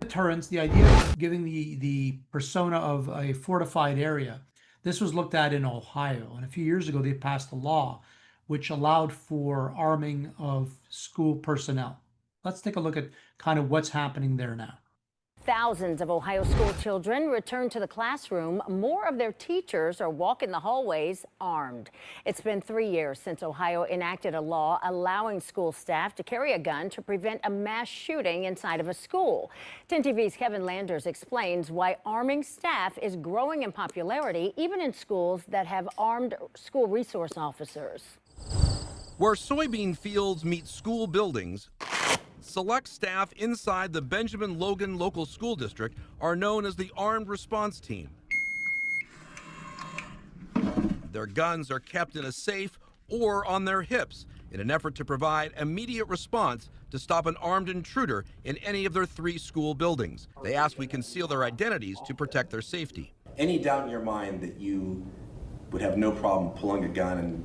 deterrence, the idea of giving the persona of a fortified area, this was looked at in Ohio. And a few years ago, they passed a law which allowed for arming of school personnel. Let's take a look at kind of what's happening there now. Thousands of Ohio school children return to the classroom. More of their teachers are walking the hallways armed. It's been 3 years since Ohio enacted a law allowing school staff to carry a gun to prevent a mass shooting inside of a school. 10 TV's Kevin Landers explains why arming staff is growing in popularity, even in schools that have armed school resource officers. Where soybean fields meet school buildings, select staff inside the Benjamin Logan Local School District are known as the Armed Response Team. Their guns are kept in a safe or on their hips in an effort to provide immediate response to stop an armed intruder in any of their 3 school buildings. They ask we conceal their identities to protect their safety. Any doubt in your mind that you would have no problem pulling a gun and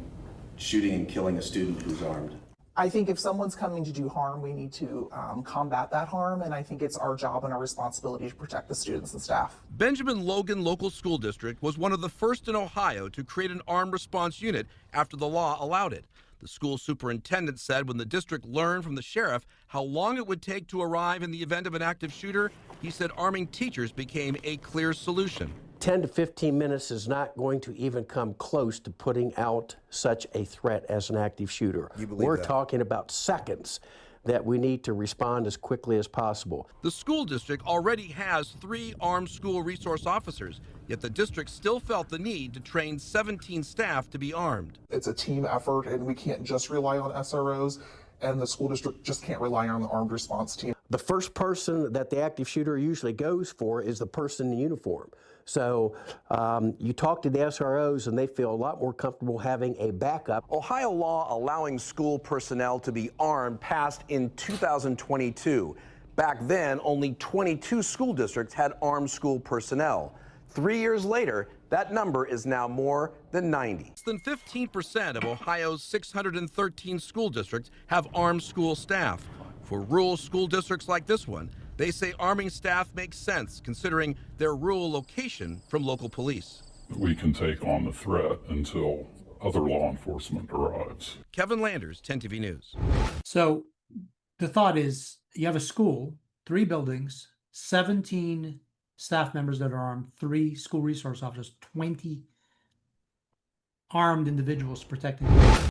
shooting and killing a student who's armed? I think if someone's coming to do harm, we need to combat that harm, and I think it's our job and our responsibility to protect the students and staff. Benjamin Logan Local School District was one of the first in Ohio to create an armed response unit after the law allowed it. The school superintendent said when the district learned from the sheriff how long it would take to arrive in the event of an active shooter, he said arming teachers became a clear solution. 10 to 15 minutes is not going to even come close to putting out such a threat as an active shooter. We're talking about seconds that we need to respond as quickly as possible. The school district already has 3 armed school resource officers, yet the district still felt the need to train 17 staff to be armed. It's a team effort, and we can't just rely on SROs, and the school district just can't rely on the armed response team. The first person that the active shooter usually goes for is the person in uniform. So you talk to the SROs and they feel a lot more comfortable having a backup. Ohio law allowing school personnel to be armed passed in 2022. Back then, only 22 school districts had armed school personnel. 3 years later, that number is now more than 90. Less than 15% of Ohio's 613 school districts have armed school staff. For rural school districts like this one, they say arming staff makes sense considering their rural location from local police. We can take on the threat until other law enforcement arrives. Kevin Landers, 10 TV News. So the thought is you have a school, 3 buildings, 17 staff members that are armed, 3 school resource officers, 20 armed individuals protecting them.